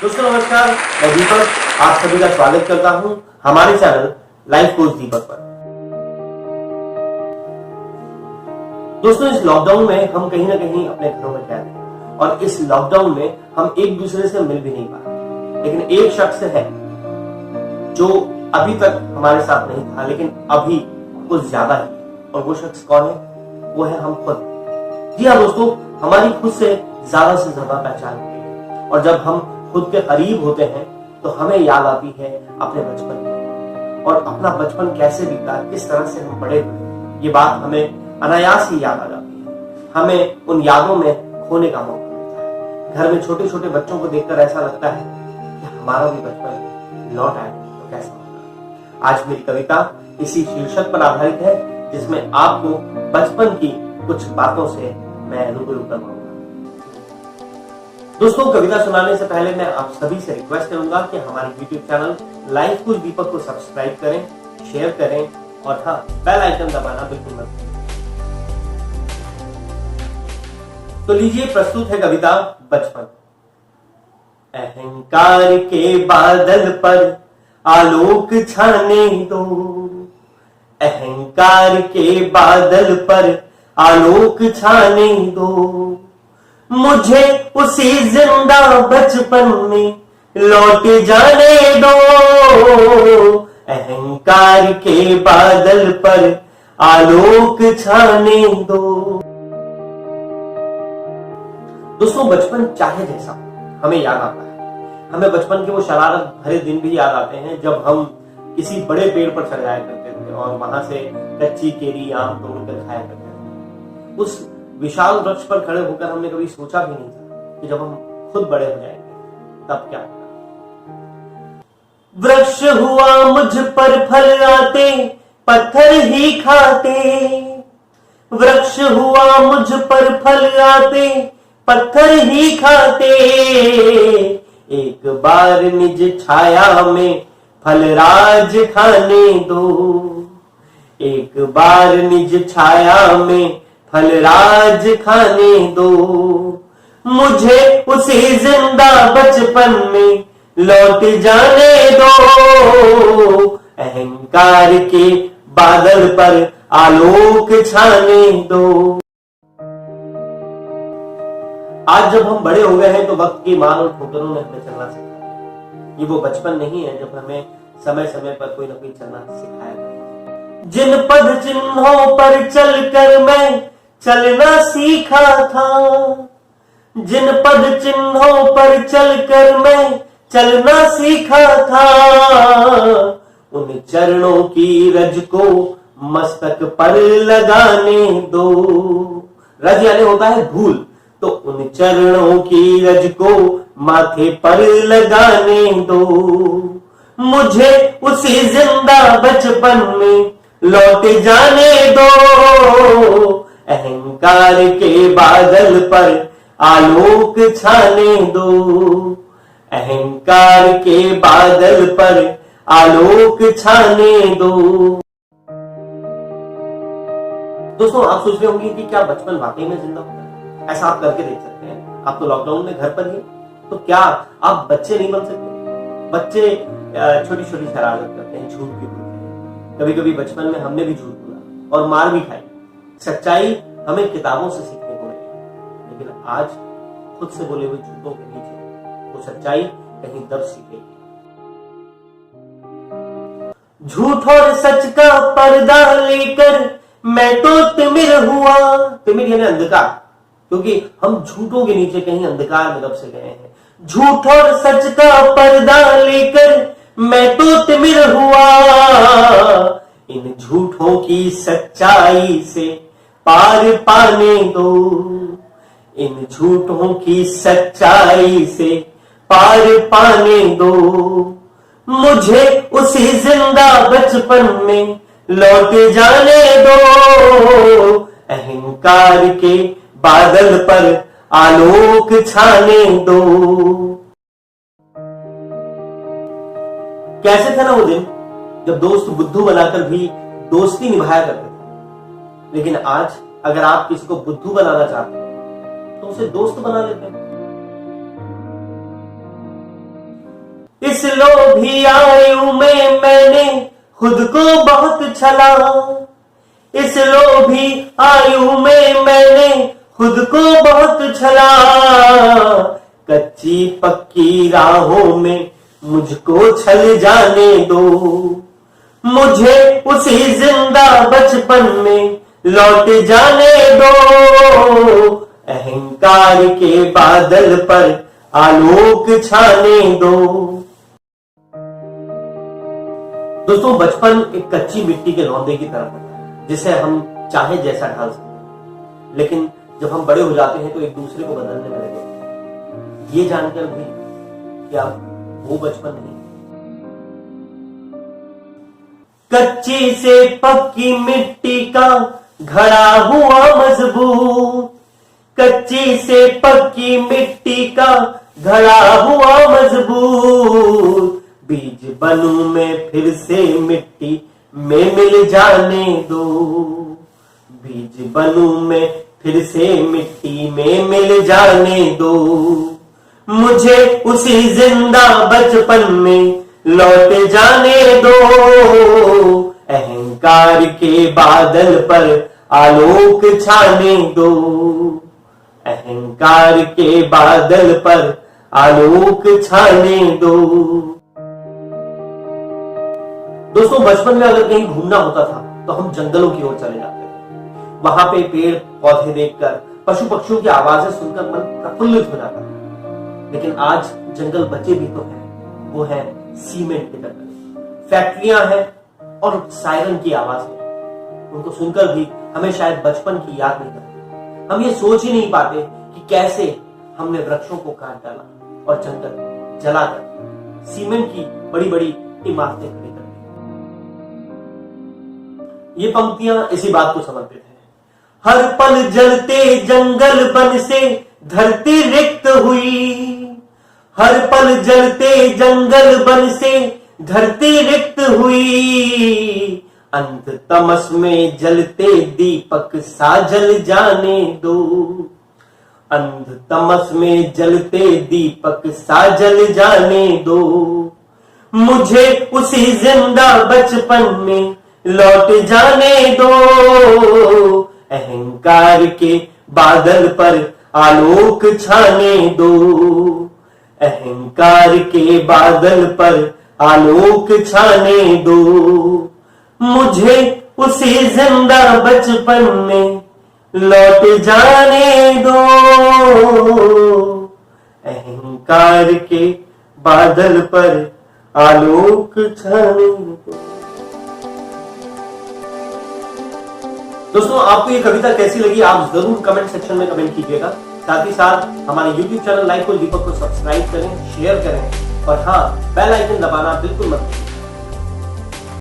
दोस्तों नमस्कार, मैं दीपक आप सभी का स्वागत करता हूं हमारे चैनल लाइफ कोच दीपक पर। दोस्तों इस लॉकडाउन में हम कहीं ना कहीं अपने घरों में कैद हैं और इस लॉकडाउन में हम एक दूसरे से मिल भी नहीं पा रहे, लेकिन एक शख्स है जो अभी तक हमारे साथ नहीं था लेकिन अभी कुछ ज्यादा है, और वो शख्स कौन है? वो है हम खुद। जी हाँ दोस्तों, हमारी खुद से ज्यादा पहचान होती है और जब हम खुद के करीब होते हैं तो हमें याद आती है अपने बचपन की, और अपना बचपन कैसे बीता, किस तरह से हम बड़े हुए, ये बात हमें अनायास ही याद आ जाती है। हमें उन यादों में खोने का मौका मिलता है। घर में छोटे छोटे बच्चों को देखकर ऐसा लगता है कि हमारा भी बचपन लौट आए तो कैसा होगा। आज मेरी कविता इसी शीर्षक पर आधारित है, जिसमें आपको बचपन की कुछ बातों से मैं रूबरू करवाऊंगा। दोस्तों कविता सुनाने से पहले मैं आप सभी से रिक्वेस्ट करूंगा कि हमारे YouTube चैनल लाइफ कोच दीपक को सब्सक्राइब करें, शेयर करें और हाँ, बेल आइकन दबाना बिल्कुल मत भूलें। तो लीजिए प्रस्तुत है कविता बचपन। अहंकार के बादल पर आलोक छाने दो, अहंकार के बादल पर आलोक छाने दो, मुझे उसी जिंदा बचपन में लौट जाने दो, अहंकार के बादल पर आलोक छाने दो। दोस्तों बचपन चाहे जैसा हमें याद आता है। हमें बचपन के वो शरारत भरे दिन भी याद आते हैं जब हम किसी बड़े पेड़ पर चढ़ जाया करते थे और वहां से कच्ची केरी आम तोड़कर खाया करते थे। उस विशाल वृक्ष पर खड़े होकर हमने कभी सोचा भी नहीं था कि जब हम खुद बड़े हो जाएंगे तब क्या होगा। वृक्ष हुआ मुझ पर फल आते पत्थर ही खाते, वृक्ष हुआ मुझ पर फल आते पत्थर ही खाते, एक बार निज छाया में फल राज खाने दो, एक बार निज छाया में फल राज खाने दो, मुझे उसी जिंदा बचपन में लौट जाने दो, अहंकार के बादल पर आलोक छाने दो। आज जब हम बड़े हो गए हैं तो वक्त की मार और ठोकरों ने हमें चलना सिखाया। ये वो बचपन नहीं है जब हमें समय समय पर कोई ना कोई चलना सिखाया गया। जिन पद चिन्हों पर चलकर मैं चलना सीखा था, जिन पद चिन्हों पर चलकर मैं चलना सीखा था, उन चरणों की रज को मस्तक पर लगाने दो। रज यानी होता है धूल, तो उन चरणों की रज को माथे पर लगाने दो, मुझे उसी जिंदा बचपन में लौट जाने दो, अहंकार के बादल पर आलोक छाने दो, अहंकार के बादल पर आलोक छाने दो। दोस्तों आप सोच रहे होंगे कि क्या बचपन वाकई में जिंदा होता है? ऐसा आप करके देख सकते हैं। आप तो लॉकडाउन में घर पर ही, तो क्या आप बच्चे नहीं बन सकते? बच्चे छोटी छोटी शरारत करते हैं, झूठ भी बोलते हैं। कभी कभी बचपन में हमने भी झूठ बोला और मार भी खाई। सच्चाई हमें किताबों से सीखने को मिली, लेकिन आज खुद से बोले हुए झूठों के पीछे वो सच्चाई कहीं दब सी गई। झूठ और सच का पर्दा लेकर मैं तो तिमिर हुआ, तिमिर यानी अंधकार, क्योंकि हम झूठों के नीचे कहीं अंधकार में दब से गए हैं। झूठ और सच का पर्दा लेकर मैं तो तिमिर हुआ, इन झूठों की सच्चाई से पार पाने दो, इन झूठों की सच्चाई से पार पाने दो, मुझे उसी जिंदा बचपन में लौट जाने दो, अहंकार के बादल पर आलोक छाने दो। कैसे था ना वो दिन जब दोस्त बुद्धू बनाकर भी दोस्ती निभाया करते थे, लेकिन आज अगर आप किसी को बुद्धू बनाना चाहते हैं तो उसे दोस्त बना लेते हैं। इस लोभी आयु में मैंने खुद को बहुत छला, इस लोभी आयु में मैंने खुद को बहुत छला, कच्ची पक्की राहों में मुझको छल जाने दो, मुझे उसी जिंदा बचपन में लौट जाने दो, अहंकार के बादल पर आलोक छाने दो। दोस्तों, बचपन एक कच्ची मिट्टी के रौंदे की तरह होता है जिसे हम चाहे जैसा ढाल सकते हैं, लेकिन जब हम बड़े हो जाते हैं तो एक दूसरे को बदलने में लगे, ये जानकर भी कि अब वो बचपन नहीं। कच्ची से पक्की मिट्टी का घड़ा हुआ मजबूत, कच्ची से पक्की मिट्टी का घड़ा हुआ मजबूत, बीज बनूं मैं फिर से मिट्टी में मिल जाने दो, बीज बनूं मैं फिर से मिट्टी में मिल जाने दो, मुझे उसी जिंदा बचपन में लौट जाने दो, अहंकार के बादल पर आलोक छाने दो, अहंकार के बादल पर आलोक छाने दो। दोस्तों, बचपन में अगर कहीं घूमना होता था तो हम जंगलों की ओर चले जाते थे, वहां पे पेड़ पौधे देखकर, पशु पक्षियों की आवाजें सुनकर मन प्रफुल्लित हो जाता था। लेकिन आज जंगल बचे भी तो हैं, वो है सीमेंट के जंगल, फैक्ट्रियां हैं और सायरन की आवाज है। उनको सुनकर भी हमें शायद बचपन की याद नहीं आती। हम ये सोच ही नहीं पाते कि कैसे हमने वृक्षों को काट डाला और जंगल जलाकर सीमेंट की बड़ी बड़ी इमारतें खड़ी कर दी। ये पंक्तियां इसी बात को समर्पित है। हर पल जलते जंगल बन से धरती रिक्त हुई, हर पल जलते जंगल बन से धरती रिक्त हुई, अंत तमस में जलते दीपक सा जल जाने दो, अंत तमस में जलते दीपक सा जल जाने दो, मुझे उसी जिंदा बचपन में लौट जाने दो, अहंकार के बादल पर आलोक छाने दो, अहंकार के बादल पर आलोक छाने दो, मुझे उसी जिंदा बचपन में लौट जाने दो, अहंकार के बादल पर आलोक छाने दो। दोस्तों, आपको ये कविता कैसी लगी आप जरूर कमेंट सेक्शन में कमेंट कीजिएगा। साथ ही साथ हमारे YouTube चैनल लाइफ फुल दीपक को सब्सक्राइब करें, शेयर करें और हाँ, बेल आइकन दबाना बिल्कुल मत भूलिए।